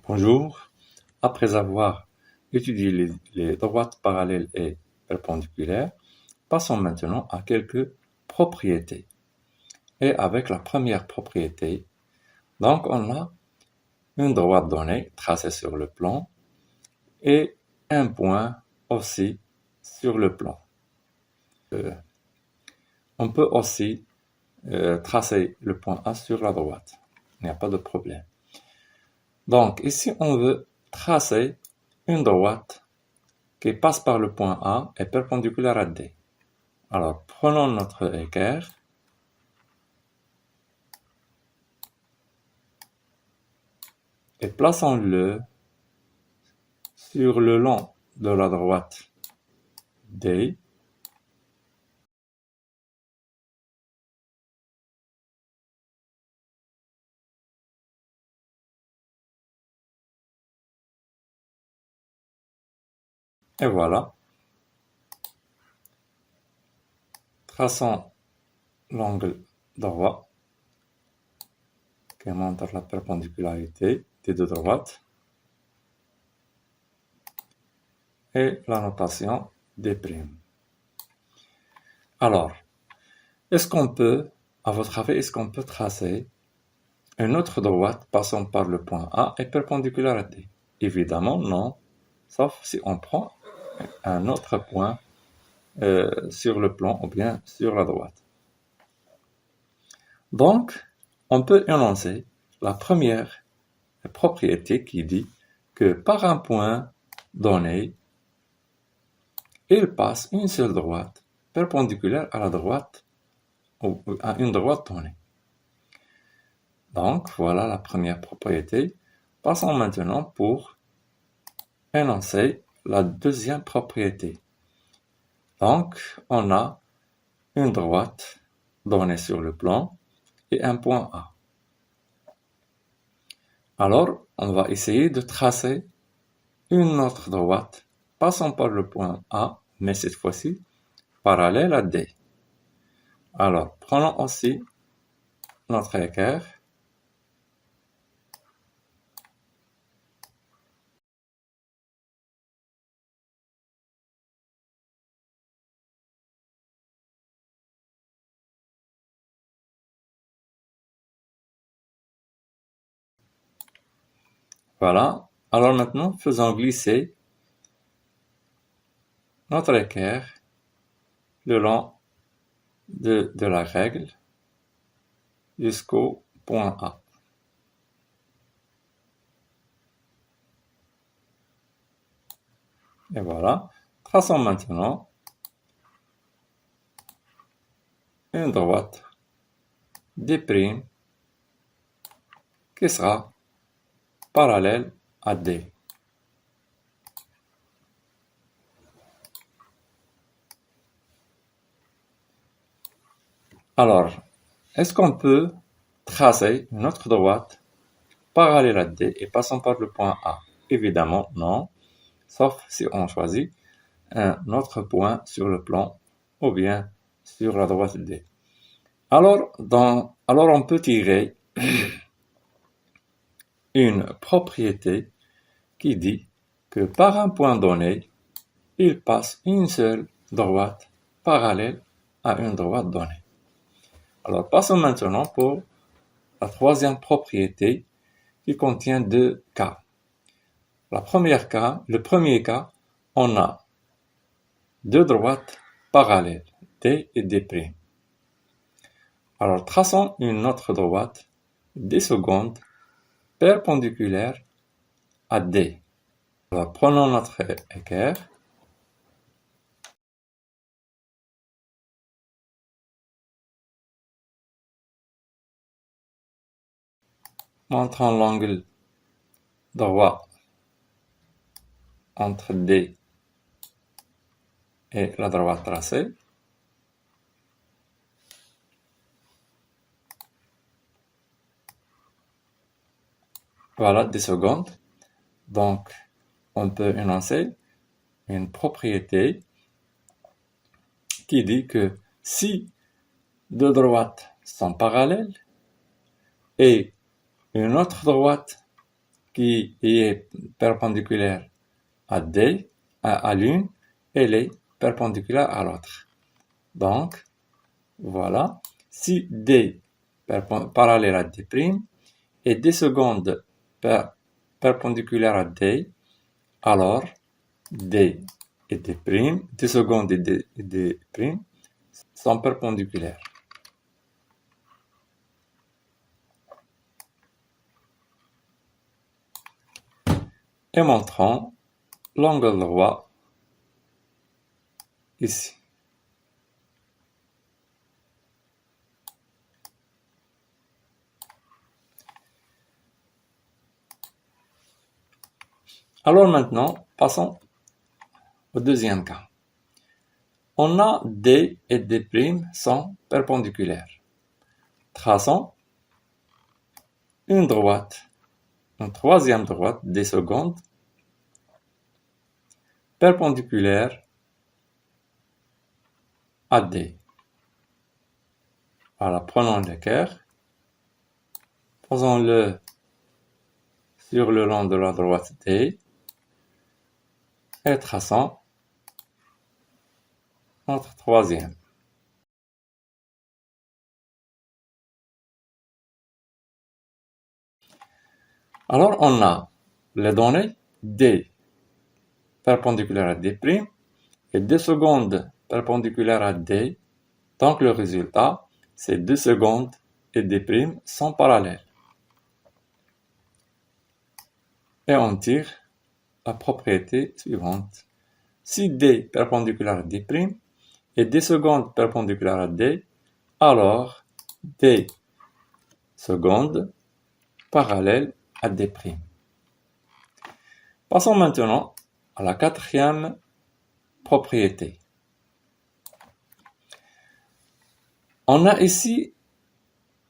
Bonjour. Après avoir étudié les droites parallèles et perpendiculaires, passons maintenant à quelques propriétés. Et avec la première propriété, donc on a une droite donnée tracée sur le plan et un point aussi sur le plan. On peut aussi tracer le point A sur la droite. Il n'y a pas de problème. Donc ici, on veut tracer une droite qui passe par le point A et perpendiculaire à D. Alors, prenons notre équerre et plaçons-le sur le long de la droite D. Et voilà. Traçons l'angle droit qui montre la perpendicularité des deux droites et la notation D'. Alors, à votre avis, est-ce qu'on peut tracer une autre droite passant par le point A et perpendiculaire à D? Évidemment, non, sauf si on prend un autre point sur le plan ou bien sur la droite. Donc, on peut énoncer la première propriété qui dit que par un point donné, il passe une seule droite perpendiculaire à la droite ou à une droite donnée. Donc, voilà la première propriété. Passons maintenant pour énoncer la deuxième propriété. Donc, on a une droite donnée sur le plan et un point A. Alors, on va essayer de tracer une autre droite passant par le point A, mais cette fois-ci parallèle à D. Alors, prenons aussi notre équerre Voilà. Alors maintenant, faisons glisser notre équerre le long de la règle jusqu'au point A. Et voilà. Traçons maintenant une droite D' qui sera parallèle à D. Alors, est-ce qu'on peut tracer une autre droite parallèle à D et passant par le point A? Évidemment, non, sauf si on choisit un autre point sur le plan ou bien sur la droite D. Alors on peut tirer une propriété qui dit que par un point donné, il passe une seule droite parallèle à une droite donnée. Alors passons maintenant pour la troisième propriété qui contient deux cas. Le premier cas, on a deux droites parallèles, D et D'. Alors traçons une autre droite, D secondes, perpendiculaire à D. Alors prenons notre équerre montrant l'angle droit entre D et la droite tracée. Voilà, des secondes. Donc, on peut énoncer une propriété qui dit que si deux droites sont parallèles et une autre droite qui est perpendiculaire à D, à l'une, elle est perpendiculaire à l'autre. Donc, voilà. Si D parallèle à D' et D secondes perpendiculaires à D, alors D et D', D secondes et D' sont perpendiculaires. Et montrons l'angle droit ici. Alors maintenant, passons au deuxième cas. On a D et D' sont perpendiculaires. Traçons une droite, une troisième droite, D secondes, perpendiculaire à D. Voilà, prenons l'équerre, posons-le sur le long de la droite D et traçons notre troisième. Alors on a les données D perpendiculaire à D' et D secondes perpendiculaire à D. Donc le résultat, c'est 2 secondes et D' sont parallèles. Et on tire la propriété suivante. Si D perpendiculaire à D' et D secondes perpendiculaire à D, alors D secondes parallèle à D'. Passons maintenant à la quatrième propriété. On a ici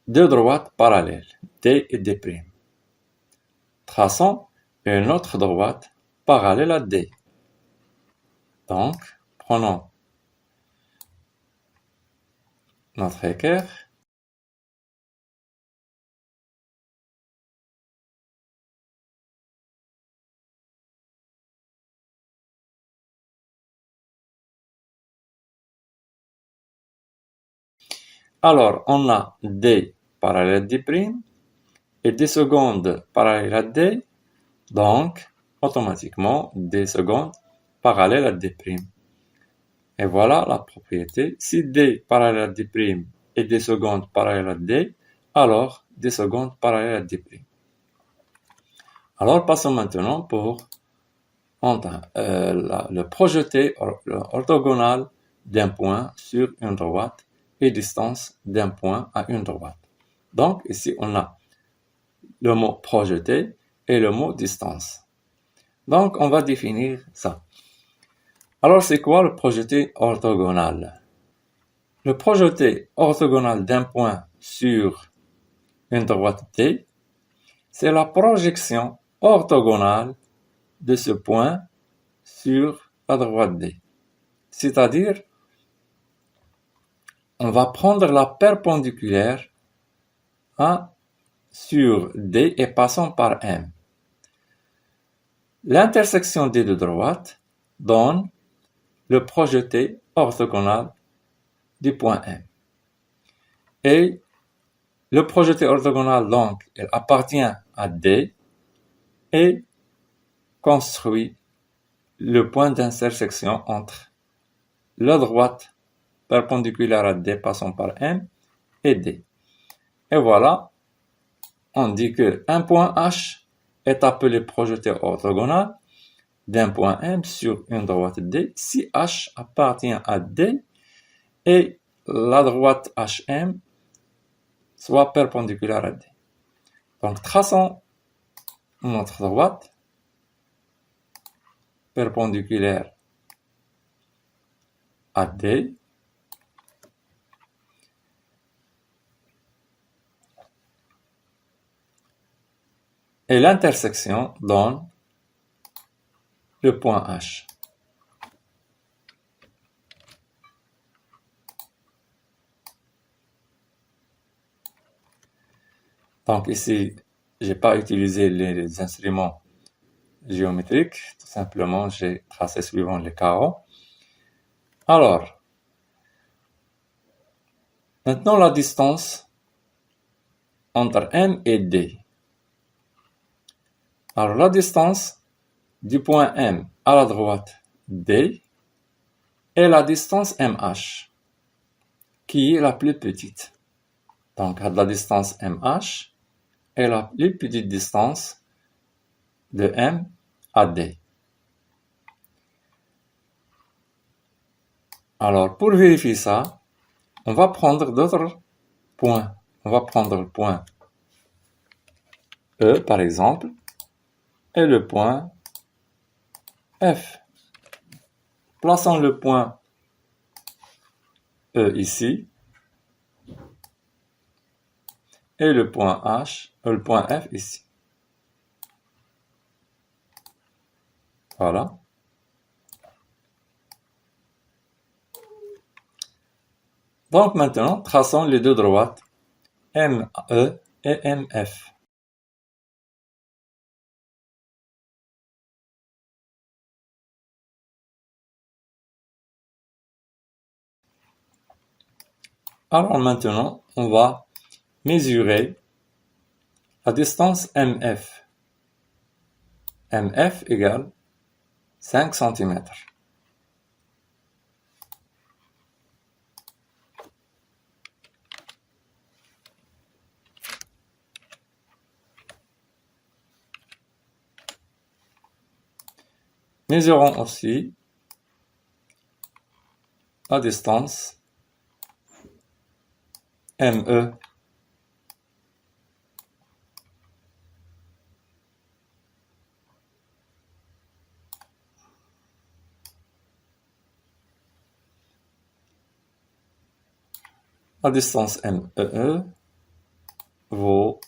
deux droites parallèles, D et D'. Traçons une autre droite parallèle à D. Donc, prenons notre équerre alors on a D parallèle à D' et D secondes parallèle à D, donc automatiquement D secondes parallèle à D'. Et voilà la propriété. Si D parallèle à D' et D secondes parallèle à D, alors D secondes parallèle à D'. Alors passons maintenant pour le projeté orthogonal d'un point sur une droite et distance d'un point à une droite. Donc ici on a le mot projeté et le mot distance. Donc on va définir ça. Alors c'est quoi le projeté orthogonal? Le projeté orthogonal d'un point sur une droite D, c'est la projection orthogonale de ce point sur la droite D. C'est-à-dire, on va prendre la perpendiculaire sur D et passant par M. L'intersection des deux droites donne le projeté orthogonal du point M. Et le projeté orthogonal, donc, il appartient à D et construit le point d'intersection entre la droite perpendiculaire à D passant par M et D. Et voilà, on dit qu'un point H est appelé projeté orthogonal d'un point M sur une droite D si H appartient à D et la droite HM soit perpendiculaire à D. Donc traçons notre droite perpendiculaire à D. Et l'intersection donne le point H. Donc ici, j'ai pas utilisé les instruments géométriques, tout simplement j'ai tracé suivant les carreaux. Alors, maintenant la distance entre M et D. Alors la distance du point M à la droite D est la distance MH, qui est la plus petite. Donc la distance MH est la plus petite distance de M à D. Alors pour vérifier ça, on va prendre d'autres points. On va prendre le point E par exemple et le point F. Plaçons le point E ici et le point le point F ici. Voilà. Donc maintenant, traçons les deux droites ME et MF. Alors maintenant, on va mesurer la distance MF. MF égale 5 cm. Mesurons aussi la distance ME. La distance MEE vaut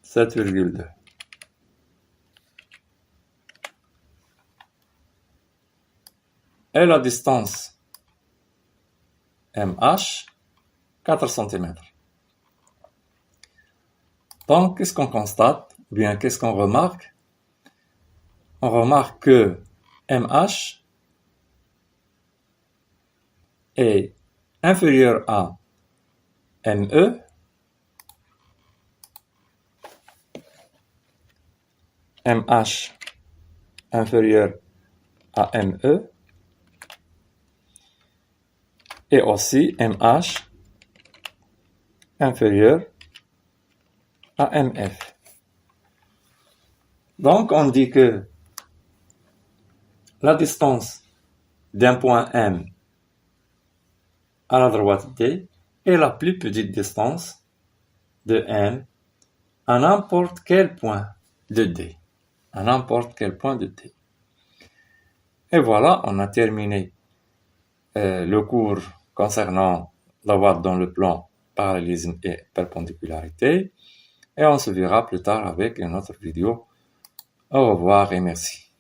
7,2. Et la distance MH, 4 cm. Donc, qu'est-ce qu'on constate? Ou bien, qu'est-ce qu'on remarque? On remarque que MH est inférieur à ME, MH inférieur à ME, et aussi MH inférieur à MF. Donc, on dit que la distance d'un point M à la droite D est la plus petite distance de M à n'importe quel point de D. À n'importe quel point de D. Et voilà, on a terminé le cours concernant la droite dans le plan, parallélisme et perpendicularité. Et on se verra plus tard avec une autre vidéo. Au revoir et merci.